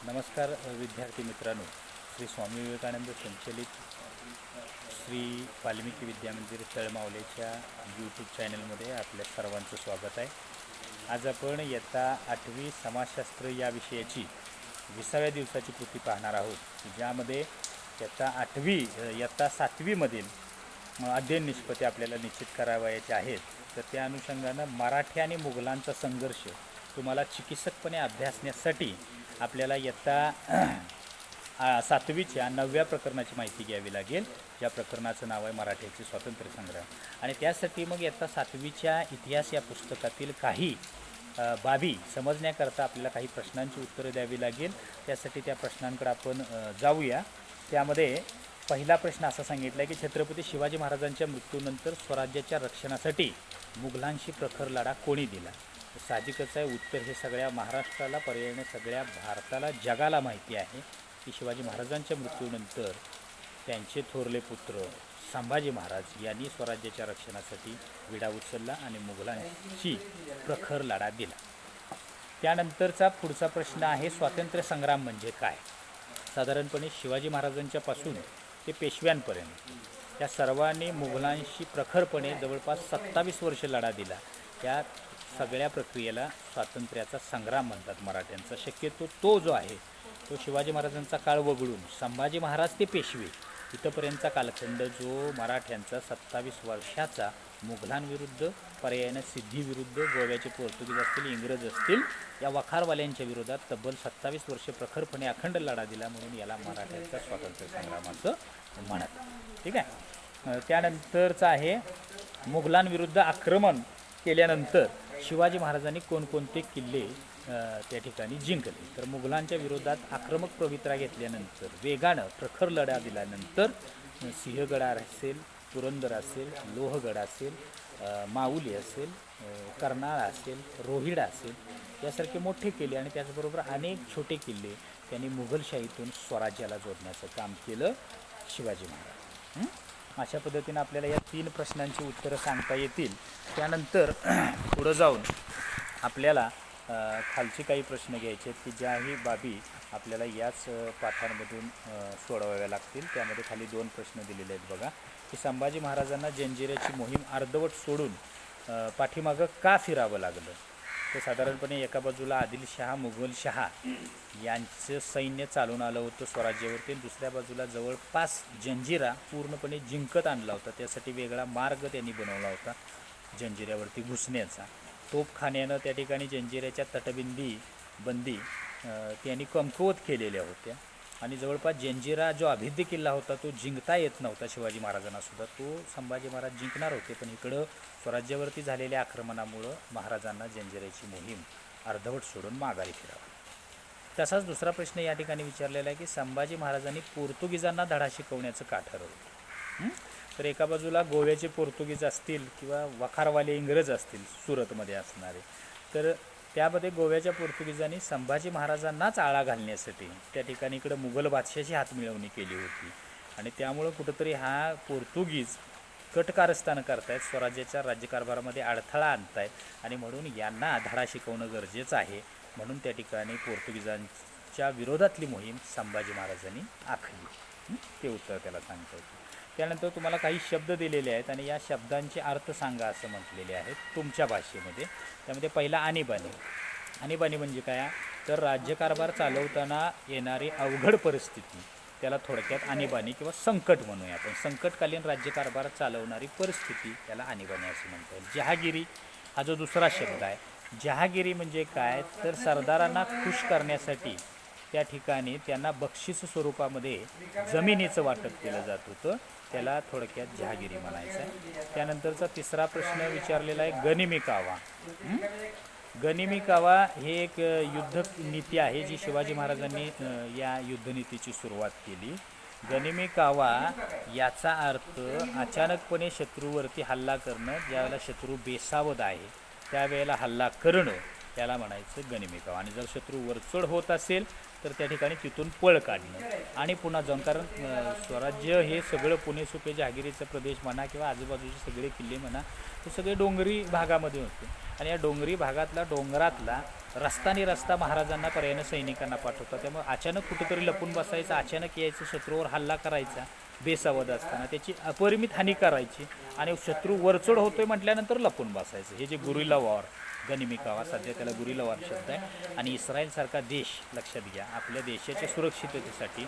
नमस्कार विद्यार्थी मित्रांनो, श्री स्वामी विवेकानंद संचलित श्री वाल्मिकी विद्यामंदिर तळमावलेच्या यूट्यूब चॅनलमध्ये आपल्या सर्वांचं स्वागत आहे. आज आपण इयत्ता 8वी समाजशास्त्र या विषयाची 20व्या दिवसाची कृती पाहणार आहोत, ज्यामध्ये इयत्ता 7वीमधील अध्ययन निष्पत्ती आपल्याला निश्चित करावयाच्या आहेत. तर त्या अनुषंगानं मराठी आणि मुघलांचा संघर्ष तुम्हाला चिकित्सकपणे अभ्यासण्यासाठी आपल्याला इयत्ता 7वीच्या 9व्या प्रकरणाची माहिती घ्यावी लागेल, ज्या प्रकरणाचं नाव आहे मराठ्याचे स्वातंत्र्य संग्राम. आणि त्यासाठी मग इयत्ता 7वीच्या इतिहास या पुस्तकातील काही बाबी समजण्याकरता आपल्याला काही प्रश्नांची उत्तरं द्यावी लागेल. त्यासाठी त्या प्रश्नांकडे आपण जाऊया. त्यामध्ये पहिला प्रश्न असा सांगितला आहे की छत्रपती शिवाजी महाराजांच्या मृत्यूनंतर स्वराज्याच्या रक्षणासाठी मुघलांशी प्रखर लढा कोणी दिला? साहजिकच आहे, उत्तर हे सगळ्या महाराष्ट्राला, पर्यायाने सगळ्या भारताला, जगाला माहिती आहे की शिवाजी महाराजांच्या मृत्यूनंतर त्यांचे थोरले पुत्र संभाजी महाराज यांनी स्वराज्याच्या रक्षणासाठी विडा उचलला आणि मुघलांशी प्रखर लढा दिला. त्यानंतरचा पुढचा प्रश्न आहे स्वातंत्र्य संग्राम म्हणजे काय? साधारणपणे शिवाजी महाराजांच्यापासून ते पेशव्यांपर्यंत या सर्वांनी मुघलांशी प्रखरपणे जवळपास 27 वर्ष लढा दिला. या सगळ्या प्रक्रियेला स्वातंत्र्याचा संग्राम म्हणतात मराठ्यांचा. शक्यतो तो जो आहे तो शिवाजी महाराजांचा काळ वगळून संभाजी महाराज ते पेशवे इथंपर्यंतचा कालखंड जो मराठ्यांचा 27 वर्षाचा मुघलांविरुद्ध, पर्यायाने सिद्धिविरुद्ध, गोव्याचे पोर्तुगीज असतील, इंग्रज असतील, या वखारवाल्यांच्या विरोधात तब्बल 27 वर्ष प्रखरपणे अखंड लढा दिला, म्हणून याला मराठ्यांचा स्वातंत्र्य संग्राम असं म्हणत. ठीक आहे. त्यानंतरचं आहे मुघलांविरुद्ध आक्रमण केल्यानंतर शिवाजी महाराजांनी कोणकोणते किल्ले त्या ठिकाणी जिंकले? तर मुघलांच्या विरोधात आक्रमक पवित्रा घेतल्यानंतर, वेगानं प्रखर लढा दिल्यानंतर सिंहगड असेल, पुरंदर असेल, लोहगड असेल, माऊली असेल, कर्नाळ असेल, रोहिडा असेल, यासारखे मोठे किल्ले आणि त्याचबरोबर अनेक छोटे किल्ले त्यांनी मुघलशाहीतून स्वराज्याला जोडण्याचं काम केलं शिवाजी महाराज. अशा पद्धतीनं आपल्याला या 3 प्रश्नांची उत्तरं सांगता येतील. त्यानंतर पुढं जाऊन आपल्याला खालचे काही प्रश्न घ्यायचे आहेत की ज्याही बाबी आपल्याला याच पाठांमधून सोडवाव्या लागतील. त्यामध्ये खाली 2 प्रश्न दिलेले आहेत बघा, की संभाजी महाराजांना जंजिऱ्याची मोहीम अर्धवट सोडून पाठीमागं का फिरावं लागलं? तर साधारणपणे एका बाजूला आदिलशहा, मुघलशहा यांचं सैन्य चालून आलं होतं स्वराज्यावरती, दुसऱ्या बाजूला जवळपास जंजिरा पूर्णपणे जिंकत आणला होता. त्यासाठी वेगळा मार्ग त्यांनी बनवला होता जंजिऱ्यावरती घुसण्याचा. तोफखान्यानं त्या ठिकाणी जंजिऱ्याच्या बंदी त्यांनी कमकुवत केलेल्या होत्या आणि जवळपास जंजिरा जो अभेद्य किल्ला होता तो जिंकता येत नव्हता शिवाजी महाराजांना सुद्धा. तो संभाजी महाराज जिंकणार होते, पण इकडं स्वराज्यावरती झालेल्या आक्रमणामुळं महाराजांना जंजिऱ्याची मोहीम अर्धवट सोडून माघारी फिरावं. तसाच दुसरा प्रश्न या ठिकाणी विचारलेला आहे की संभाजी महाराजांनी पोर्तुगीजांना धडा शिकवण्याचं का ठरवलं? तर एका बाजूला गोव्याचे पोर्तुगीज असतील किंवा वखारवाले इंग्रज असतील सुरतमध्ये असणारे, तर त्यामध्ये गोव्याच्या पोर्तुगीजांनी संभाजी महाराजांनाच आळा घालण्यासाठी त्या ठिकाणी इकडं मुघल बादशाहाची हातमिळवणी केली होती आणि त्यामुळं कुठंतरी हा पोर्तुगीज कटकारस्थान करतायत, स्वराज्याच्या राज्यकारभारामध्ये अडथळा आणतायत आणि म्हणून यांना धडा शिकवणं गरजेचं आहे. म्हणून त्या ठिकाणी पोर्तुगीजांच्या विरोधातली मोहीम संभाजी महाराजांनी आखली. ते उत्तर त्याला सांगता येतं. त्यानंतर तुम्हाला काही शब्द दिलेले आहेत आणि या शब्दांचे अर्थ सांगा असं म्हटलेले आहेत तुमच्या भाषेमध्ये. त्यामध्ये पहिला आणीबाणी. आणीबाणी म्हणजे काय? तर राज्यकारभार चालवताना येणारी अवघड परिस्थिती, त्याला थोडक्यात आणीबाणी किंवा संकट म्हणूया आपण. संकटकालीन राज्यकारभार चालवणारी परिस्थिती त्याला आणीबाणी असं म्हणता येईल. जहागिरी हा जो दुसरा शब्द आहे, जहागिरी म्हणजे काय? तर सरदारांना खुश करण्यासाठी त्या ठिकाणी त्यांना बक्षीस स्वरूपामध्ये जमिनीचं वाटप केलं जात होतं, त्याला थोडक्यात जहागिरी म्हणायचं आहे. त्यानंतरचा तिसरा प्रश्न विचारलेला आहे गनिमी कावा. गनिमी कावा हे एक युद्ध नीती आहे जी शिवाजी महाराजांनी या युद्धनीतीची सुरुवात केली. गनिमी कावा याचा अर्थ अचानकपणे शत्रूवरती हल्ला करणं, ज्यावेळेला शत्रू बेसावध आहे त्यावेळेला हल्ला करणं, त्याला म्हणायचं गनिमी कावा. आणि जर शत्रू वरचढ होत असेल तर त्या ठिकाणी तिथून पळ काढणं आणि पुन्हा जाऊन, कारण स्वराज्य हे सगळं पुणे सुपे जहागिरीचा प्रदेश म्हणा किंवा आजूबाजूचे सगळे किल्ले म्हणा, हे सगळे डोंगरी भागामध्ये होते आणि या डोंगरी भागातला डोंगरातला रस्तानी रस्ता महाराजांना पर्यायानं सैनिकांना पाठवतात. त्यामुळे अचानक कुठेतरी लपून बसायचं, अचानक यायचं, शत्रूवर हल्ला करायचा बेसावध असताना, त्याची अपरिमित हानी करायची आणि शत्रू वरचढ होतोय म्हटल्यानंतर लपून बसायचं. हे जे गुरिल्ला वॉर, गनिमी कावा, सध्या त्याला गुरिल्ला वॉर शब्द आहे. आणि इस्रायलसारखा देश, लक्षात घ्या, आपल्या देशाच्या सुरक्षिततेसाठी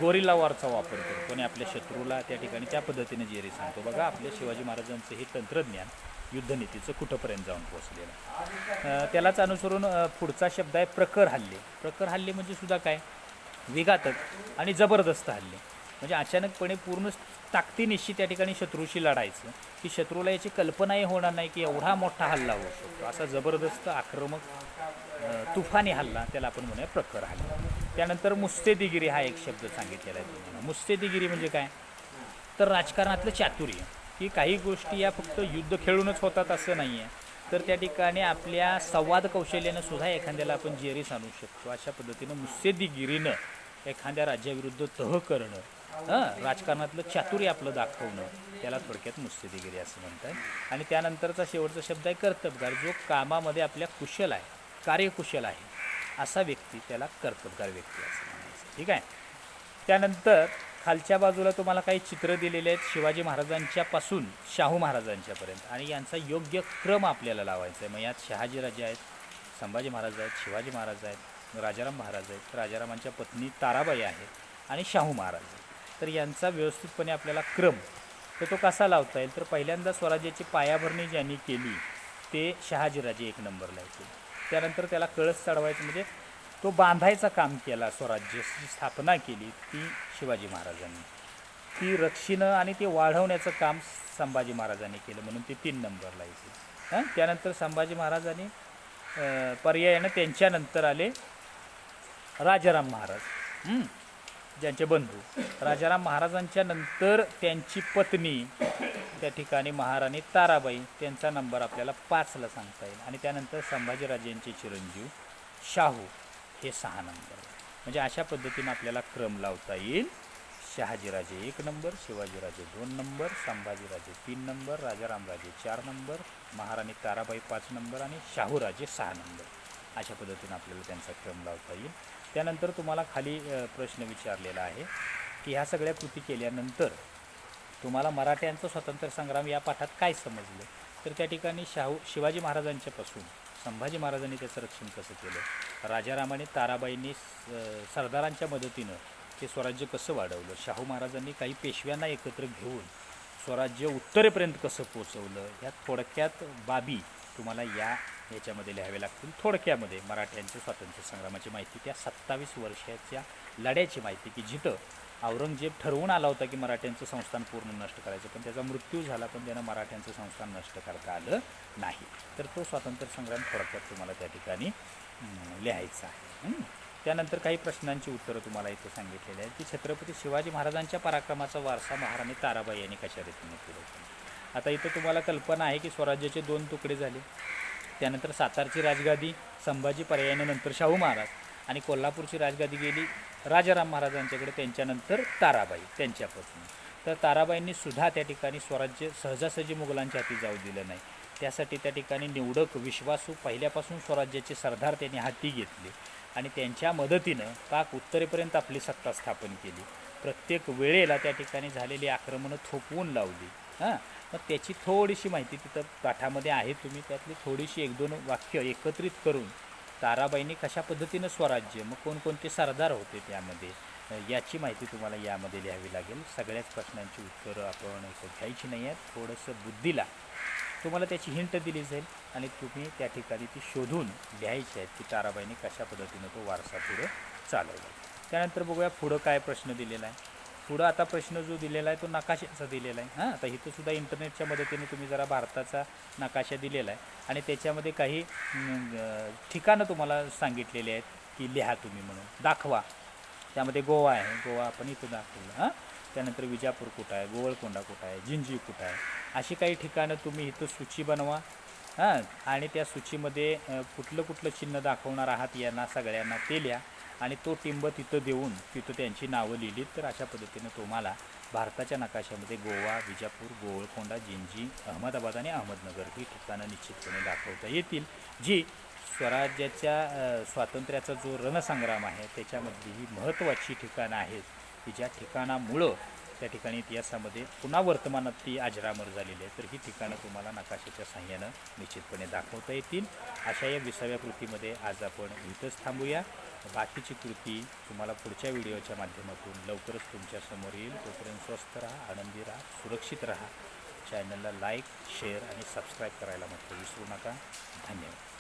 गोरिल्ला वॉरचा वापर करतो आणि आपल्या शत्रूला त्या ठिकाणी त्या पद्धतीने जेरी सांगतो. बघा आपल्या शिवाजी महाराजांचं हे तंत्रज्ञान युद्धनीतीचं कुठंपर्यंत जाऊन पोहोचलेलं. त्यालाच अनुसरून पुढचा शब्द आहे प्रखर हल्ले. प्रखर हल्ले म्हणजे सुद्धा काय, विघातक आणि जबरदस्त हल्ले. म्हणजे अचानकपणे पूर्ण ताकदीनिशी त्या ठिकाणी शत्रूशी लढायचं, की शत्रूला याची कल्पनाही होणार नाही की एवढा मोठा हल्ला होऊ शकतो. असा जबरदस्त आक्रमक तुफानी हल्ला, त्याला आपण म्हणूया प्रखर हल्ला. त्यानंतर मुत्सद्देगिरी हा एक शब्द सांगितलेला आहे तुम्हाला. मुत्सद्देगिरी म्हणजे काय, तर राजकारणातलं चातुर्य, की काही गोष्टी या फक्त युद्ध खेळूनच होतात असं नाही आहे, तर त्या ठिकाणी आपल्या संवाद कौशल्यानं सुद्धा एखाद्याला आपण जेरीस आणू शकतो. अशा पद्धतीनं मुत्सद्देगिरीनं एखाद्या राज्याविरुद्ध तह करणं, राजकारणातलं चातुर्य आपलं दाखवणं, त्याला थोडक्यात मुत्सद्देगिरी असं म्हणतात. आणि त्यानंतरचा शेवटचा शब्द आहे कर्तबगार. जो कामामध्ये आपल्या कुशल आहे, कार्यकुशल आहे, असा व्यक्ती, त्याला कर्तबगार व्यक्ती असं म्हणायचं. ठीक आहे. त्यानंतर खालच्या बाजूला तुम्हाला काही चित्र दिलेले आहेत शिवाजी महाराजांच्यापासून शाहू महाराजांच्यापर्यंत, आणि यांचा योग्य क्रम आपल्याला लावायचा आहे. मग यात शहाजीराजे आहेत, संभाजी महाराज आहेत, शिवाजी महाराज आहेत, राजाराम महाराज आहेत, राजारामांच्या पत्नी ताराबाई आहेत आणि शाहू महाराज आहेत. तर यांचा व्यवस्थितपणे आपल्याला क्रम तर तो कसा लावता येईल, तर पहिल्यांदा स्वराज्याची पायाभरणी ज्यांनी केली ते शहाजीराजे एक नंबरला येतील. त्यानंतर त्याला कळस चढवायचं म्हणजे तो बांधायचं काम केला, स्वराज्याची स्थापना केली ती शिवाजी महाराजांनी. ती रक्षिणं आणि ते वाढवण्याचं काम संभाजी महाराजांनी केलं, म्हणून ते 3 नंबरला येतील. त्यानंतर संभाजी महाराजांनी पर्यायानं त्यांच्यानंतर आले राजाराम महाराज, ज्यांचे बंधू. राजाराम महाराजांच्या नंतर त्यांची पत्नी त्या ठिकाणी महाराणी ताराबाई, त्यांचा नंबर आपल्याला 5ला सांगता येईल. आणि त्यानंतर संभाजीराजेंचे चिरंजीव शाहू, हे 6 नंबर. म्हणजे अशा पद्धतीनं आपल्याला क्रम लावता येईल. Shahajiraje 1 number, Shivajiraje 2 number, Sambhajiraje 3 number, Rajaramraje 4 number, Maharani Tarabai 5 number आणि शाहूराजे 6 नंबर. अशा पद्धतीनं आपल्याला त्यांचा क्रम लावता येईल. त्यानंतर तुम्हाला खाली प्रश्न विचारलेला आहे की ह्या सगळ्या कृती केल्यानंतर तुम्हाला मराठ्यांचं स्वातंत्र्य संग्राम या पाठात काय समजलं, तर त्या ठिकाणी शिवाजी महाराजांच्यापासून संभाजी महाराजांनी त्याचं रक्षण कसं केलं, राजारामाने ताराबाईंनी सरदारांच्या मदतीनं ते स्वराज्य कसं वाढवलं, शाहू महाराजांनी काही पेशव्यांना एकत्र घेऊन स्वराज्य उत्तरेपर्यंत कसं पोचवलं, ह्या थोडक्यात बाबी तुम्हाला याच्यामध्ये लिहावे लागतील. थोडक्यामध्ये मराठ्यांच्या स्वातंत्र्य संग्रामाची माहिती, त्या 27 वर्षाच्या लढ्याची माहिती, की जिथं औरंगजेब ठरवून आला होता की मराठ्यांचं संस्थान पूर्ण नष्ट करायचं, पण त्याचा मृत्यू झाला, पण त्यानं मराठ्यांचं संस्थान नष्ट करता आलं नाही. तर तो स्वातंत्र्य संग्राम थोडक्यात तुम्हाला त्या ठिकाणी लिहायचा आहे. त्यानंतर काही प्रश्नांची उत्तरं तुम्हाला इथे सांगितलेली आहेत की छत्रपती शिवाजी महाराजांच्या पराक्रमाचा वारसा महाराणी ताराबाई यांनी कशा रीतीने केला. आता इथं तुम्हाला कल्पना आहे की स्वराज्याचे 2 तुकडे झाले. त्यानंतर सातारची राजगादी संभाजी पर्यायाने, नंतर शाहू महाराज, आणि कोल्हापूरची राजगादी गेली राजाराम महाराजांच्याकडे, त्यांच्यानंतर ताराबाई त्यांच्यापासून. तर ताराबाईंनी सुद्धा त्या ठिकाणी स्वराज्य सहजासहजी मुघलांच्या हाती जाऊ दिलं नाही. त्यासाठी त्या ठिकाणी निवडक, विश्वासू, पहिल्यापासून स्वराज्याचे सरदार त्यांनी हाती घेतले आणि त्यांच्या मदतीनं पाक उत्तरेपर्यंत आपली सत्ता स्थापन केली. प्रत्येक वेळेला त्या ठिकाणी झालेली आक्रमणं थोपवून लावली. मग त्याची थोडीशी माहिती तिथं पाठामध्ये आहे, तुम्ही त्यातली थोडीशी 1-2 वाक्य एकत्रित करून ताराबाईंनी कशा पद्धतीनं स्वराज्य, मग कोणकोणते सरदार होते त्यामध्ये, याची माहिती तुम्हाला यामध्ये लिहावी लागेल. सगळ्याच प्रश्नांची उत्तरं आपण घ्यायची नाही आहेत, थोडंसं बुद्धीला तुम्हाला त्याची हिंट दिली जाईल आणि तुम्ही त्या ठिकाणी ती शोधून लिहायची आहेत की ताराबाईंनी कशा पद्धतीनं तो वारसा पुढं चालवला. त्यानंतर बघूया पुढं काय प्रश्न दिलेला आहे. पुढं आता प्रश्न जो दिलेला आहे तो नकाशाचा दिलेला आहे. आता इथं सुद्धा इंटरनेटच्या मदतीने तुम्ही जरा भारताचा नकाशा दिलेला आहे आणि त्याच्यामध्ये काही ठिकाणं तुम्हाला सांगितलेले आहेत की लिहा तुम्ही म्हणून दाखवा. त्यामध्ये गोवा आहे, गोवा आपण इथं दाखवलं. त्यानंतर विजापूर कुठं आहे, गोवळकोंडा कुठं आहे, जिंजी कुठं आहे, अशी काही ठिकाणं तुम्ही इथं सूची बनवा. आणि त्या सूचीमध्ये कुठलं चिन्ह दाखवणार आहात यांना सगळ्यांना ते लिहा आणि तो टिंब तिथं देऊन तिथं त्यांची नावं लिहिलीत तर अशा पद्धतीनं तुम्हाला भारताच्या नकाशामध्ये गोवा, विजापूर, गोवळकोंडा, जिंजी, अहमदाबाद आणि अहमदनगर ही ठिकाणं निश्चितपणे दाखवता येतील, जी स्वराज्याच्या स्वातंत्र्याचा जो रणसंग्राम आहे त्याच्यामधली ही महत्त्वाची ठिकाणं आहेत की ज्या ठिकाणामुळं त्या ठिकाणी इतिहासामध्ये पुन्हा वर्तमानात ती अजरामर झालेली आहे. तर ही ठिकाणं तुम्हाला नकाशाच्या साहाय्यानं निश्चितपणे दाखवता येतील. अशा या 20व्या कृतीमध्ये आज आपण इथंच थांबूया. बाकीची कृती तुम्हाला पुढच्या व्हिडिओच्या माध्यमातून लवकरच तुमच्यासमोर येईल. तोपर्यंत स्वस्थ राहा, आनंदी राहा, सुरक्षित राहा. चॅनलला लाईक, शेअर आणि सबस्क्राईब करायला मात्र विसरू नका. धन्यवाद.